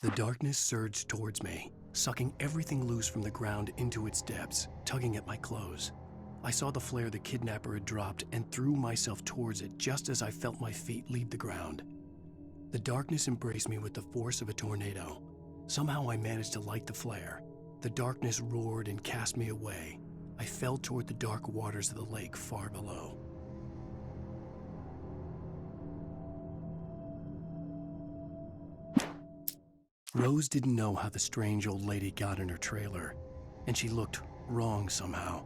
The darkness surged towards me, sucking everything loose from the ground into its depths, tugging at my clothes. I saw the flare the kidnapper had dropped and threw myself towards it just as I felt my feet leave the ground. The darkness embraced me with the force of a tornado. Somehow I managed to light the flare. The darkness roared and cast me away. I fell toward the dark waters of the lake far below. Rose didn't know how the strange old lady got in her trailer, and she looked wrong somehow.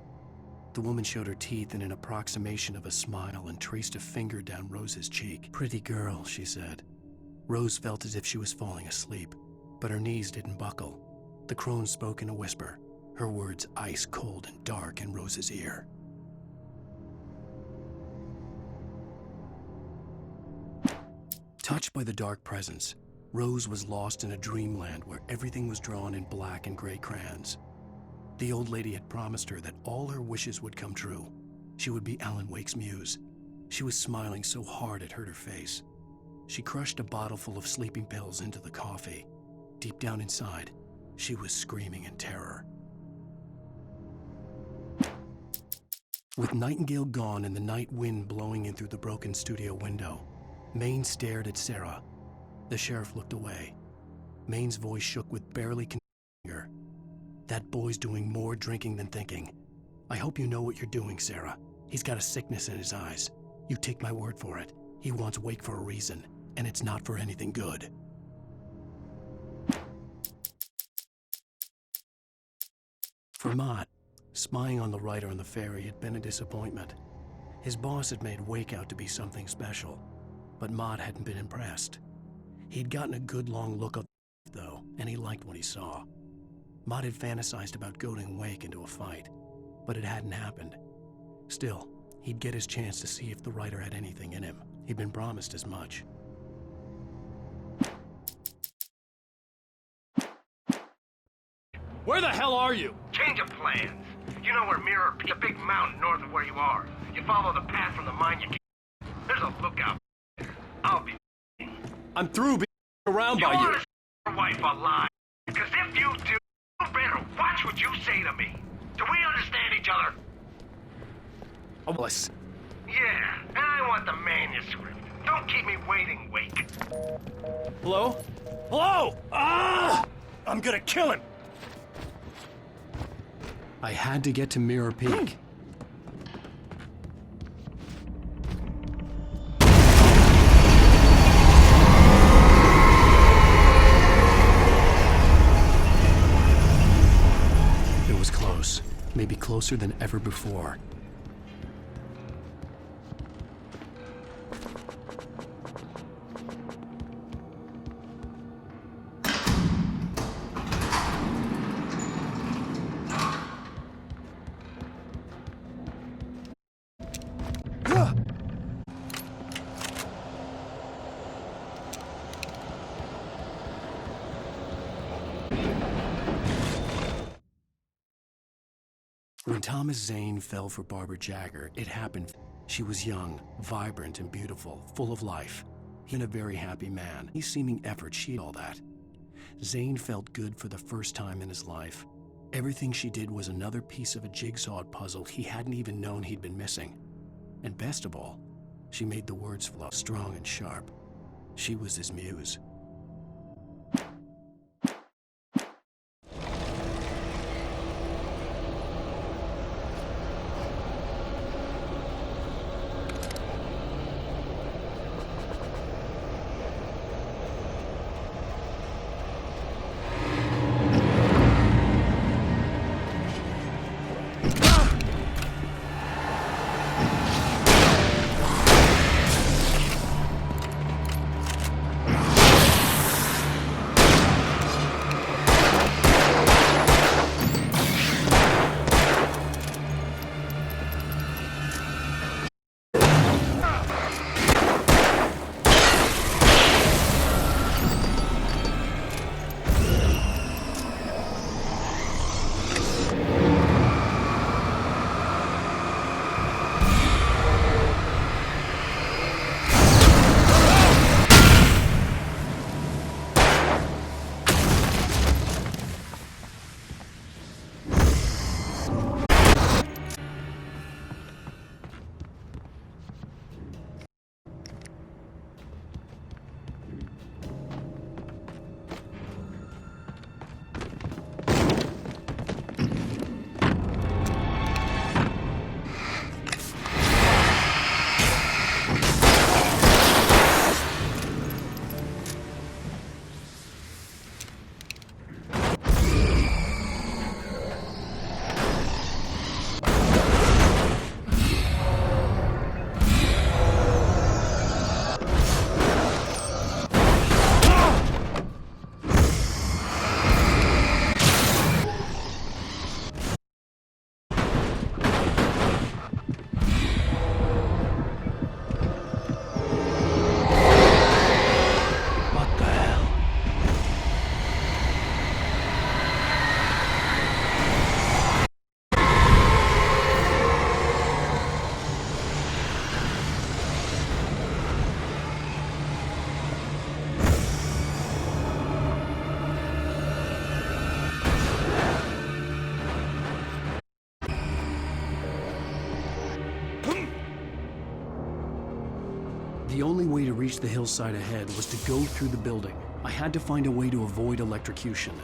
The woman showed her teeth in an approximation of a smile and traced a finger down Rose's cheek. "Pretty girl," she said. Rose felt as if she was falling asleep, but her knees didn't buckle. The crone spoke in a whisper, her words ice cold and dark in Rose's ear. Touched by the dark presence, Rose was lost in a dreamland where everything was drawn in black and gray crayons. The old lady had promised her that all her wishes would come true. She would be Alan Wake's muse. She was smiling so hard it hurt her face. She crushed a bottle full of sleeping pills into the coffee. Deep down inside, she was screaming in terror. With Nightingale gone and the night wind blowing in through the broken studio window, Maine stared at Sarah. The sheriff looked away. Maine's voice shook with barely anger. "That boy's doing more drinking than thinking. I hope you know what you're doing, Sarah. He's got a sickness in his eyes. You take my word for it. He wants Wake for a reason, and it's not for anything good." For Mott, spying on the writer on the ferry had been a disappointment. His boss had made Wake out to be something special, but Mott hadn't been impressed. He'd gotten a good long look at though, and he liked what he saw. Mott had fantasized about goading Wake into a fight, but it hadn't happened. Still, he'd get his chance to see if the writer had anything in him. He'd been promised as much. Where the hell are you? Change of plans. You know where Mirror Peak, a big mountain north of where you are. You follow the path from the mine, there's a lookout. I'll be. I'm through being around by you. You want to see your wife alive? Because if you do, you better watch what you say to me. Do we understand each other? Willis. Yeah, and I want the manuscript. Don't keep me waiting, Wake. Hello? Hello! Ah! I'm gonna kill him! I had to get to Mirror Peak. It was close, maybe closer than ever before. When Thomas Zane fell for Barbara Jagger, it happened. She was young, vibrant, and beautiful, full of life. He was a very happy man. His seeming effort, she all that. Zane felt good for the first time in his life. Everything she did was another piece of a jigsaw puzzle he hadn't even known he'd been missing. And best of all, she made the words flow strong and sharp. She was his muse. The only way to reach the hillside ahead was to go through the building. I had to find a way to avoid electrocution.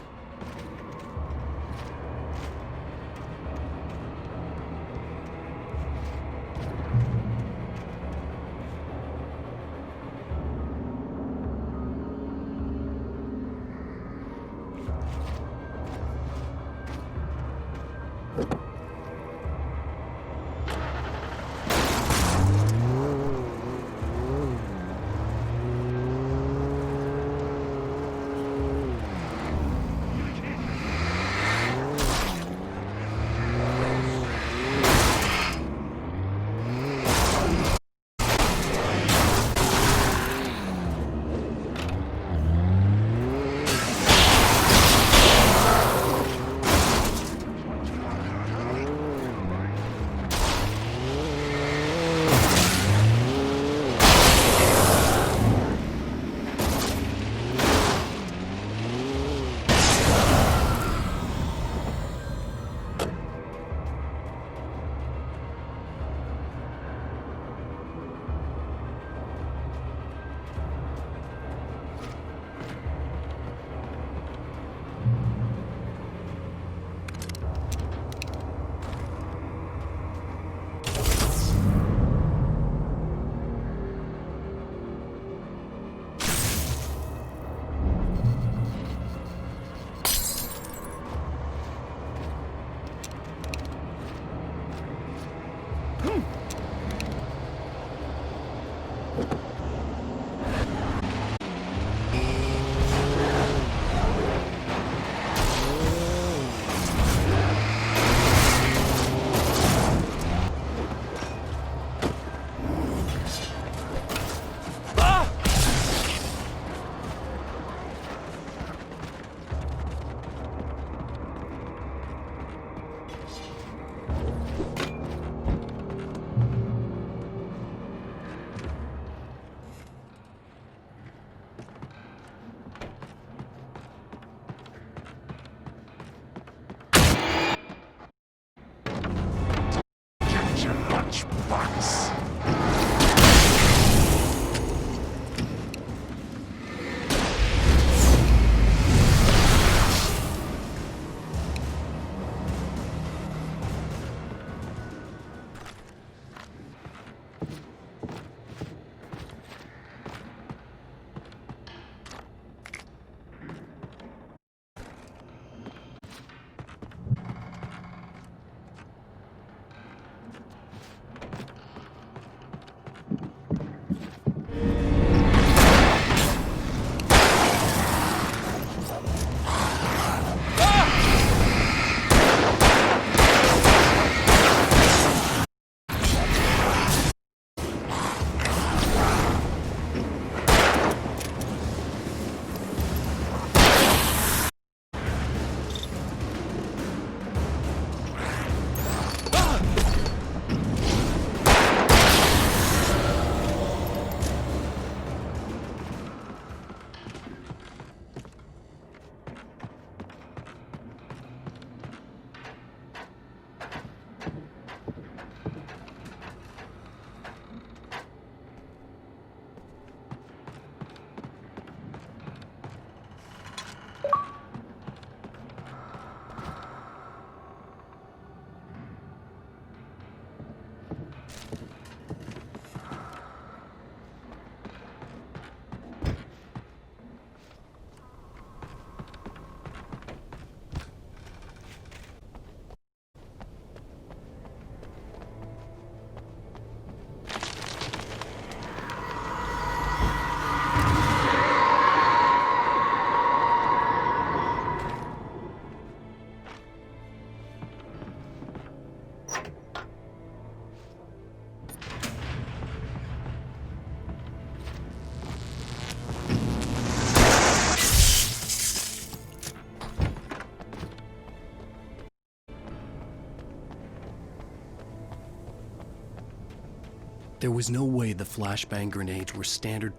There was no way the flashbang grenades were standard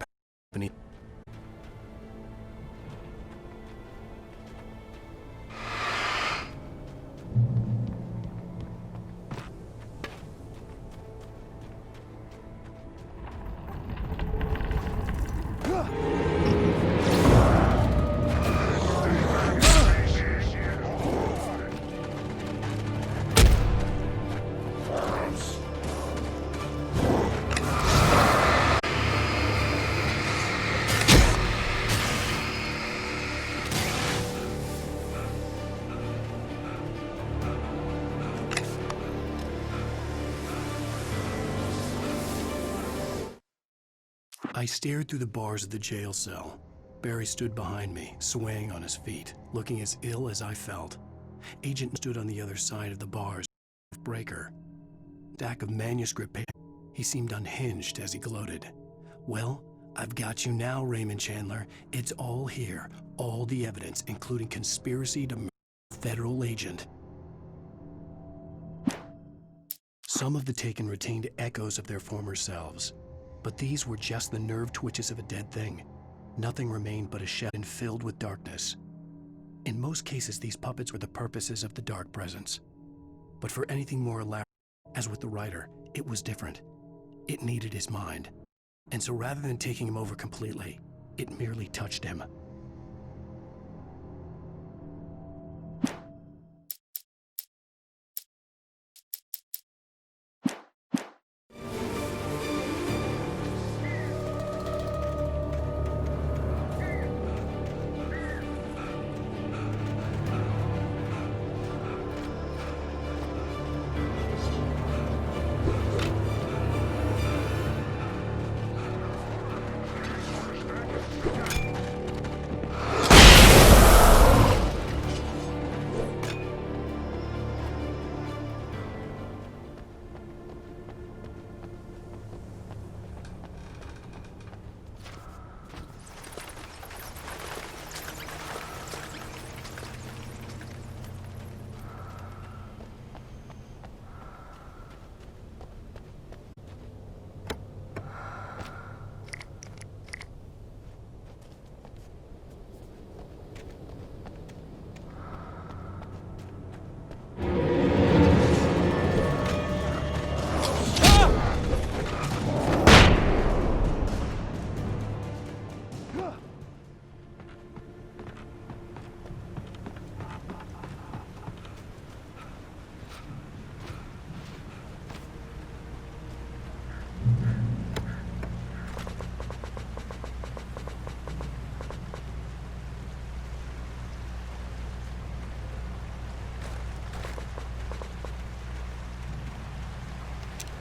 company. I stared through the bars of the jail cell. Barry stood behind me, swaying on his feet, looking as ill as I felt. Agent stood on the other side of the bars, breaker. Stack of manuscript paper. He seemed unhinged as he gloated. Well, I've got you now, Raymond Chandler. It's all here. All the evidence, including conspiracy to murder a federal agent. Some of the taken retained echoes of their former selves, but these were just the nerve twitches of a dead thing. Nothing remained but a shed filled with darkness. In most cases, these puppets were the purposes of the dark presence. But for anything more elaborate, as with the writer, it was different. It needed his mind. And so rather than taking him over completely, it merely touched him.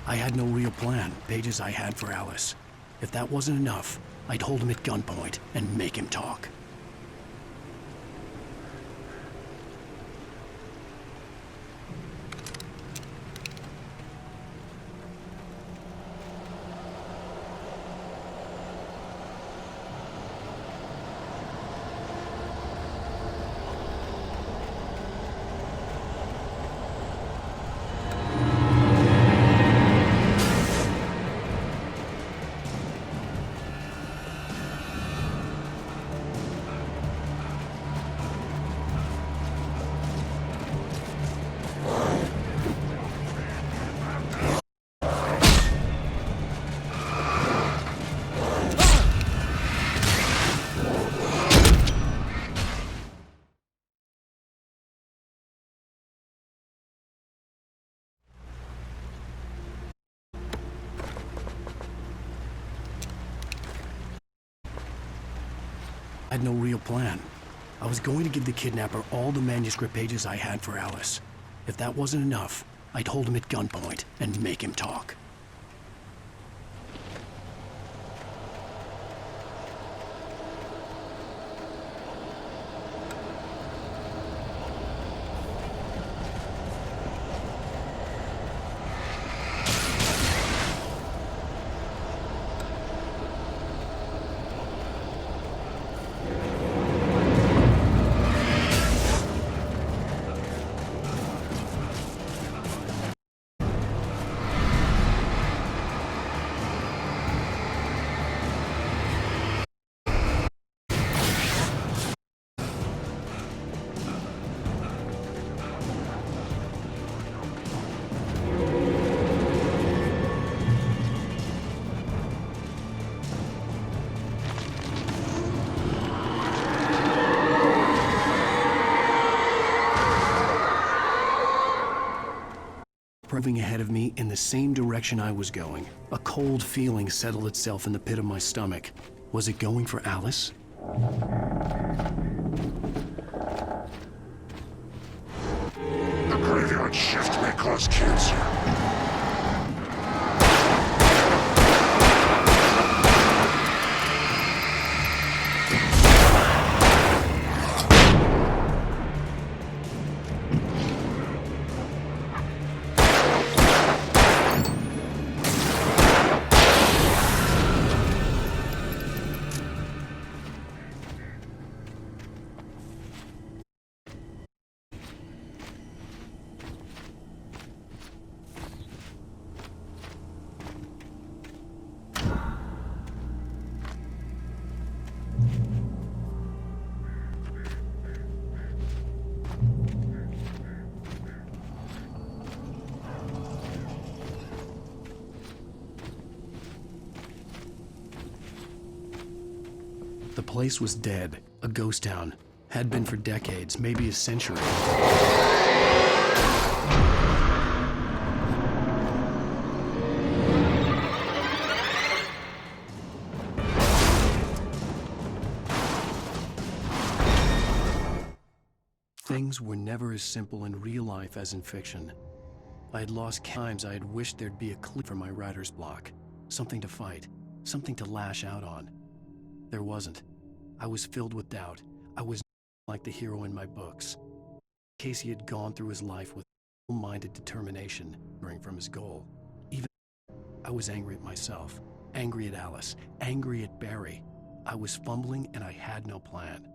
I had no real plan, pages I had for Alice. If that wasn't enough, I'd hold him at gunpoint and make him talk. I had no real plan. I was going to give the kidnapper all the manuscript pages I had for Alice. If that wasn't enough, I'd hold him at gunpoint and make him talk. Moving ahead of me in the same direction I was going. A cold feeling settled itself in the pit of my stomach. Was it going for Alice? The graveyard shift may cause cancer. The place was dead, a ghost town. Had been for decades, maybe a century. Things were never as simple in real life as in fiction. I had lost times I had wished there'd be a clue for my writer's block. Something to fight, something to lash out on. There wasn't. I was filled with doubt. I was like the hero in my books. Casey had gone through his life with minded determination, running from his goal. Even I was angry at myself, angry at Alice, angry at Barry. I was fumbling and I had no plan.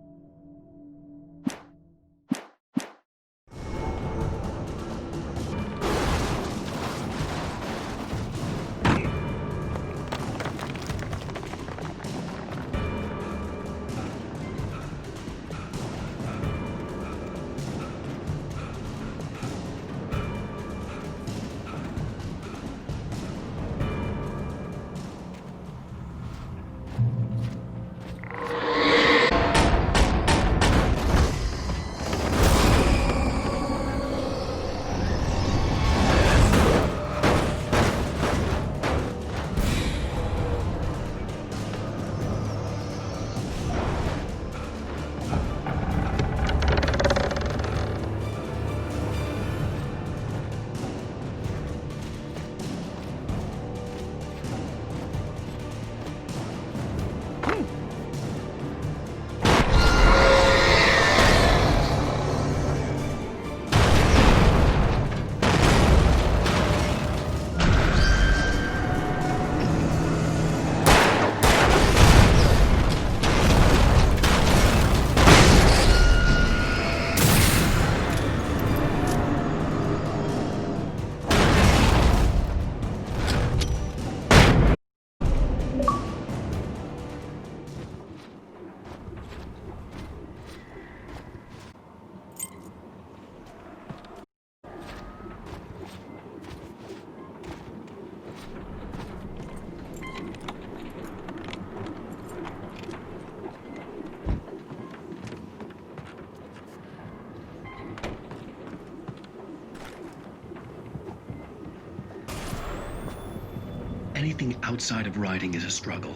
Anything outside of writing is a struggle.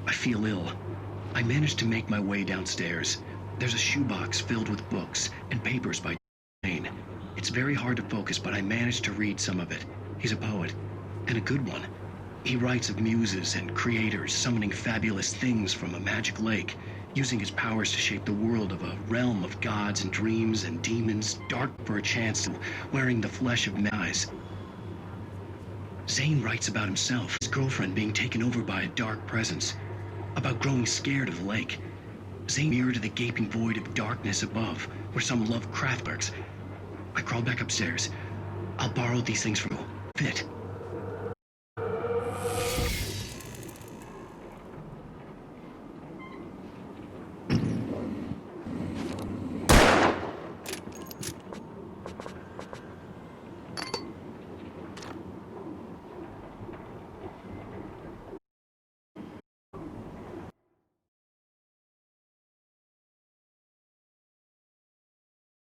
I feel ill. I managed to make my way downstairs. There's a shoebox filled with books and papers by Jane. It's very hard to focus, but I managed to read some of it. He's a poet, and a good one. He writes of muses and creators summoning fabulous things from a magic lake, using his powers to shape the world of a realm of gods and dreams and demons, dark for a chance, wearing the flesh of guys. Zane writes about himself, his girlfriend being taken over by a dark presence, about growing scared of the lake. Zane mirrored to the gaping void of darkness above, where some Lovecraft lurks. I crawled back upstairs. I'll borrow these things from you. Fit.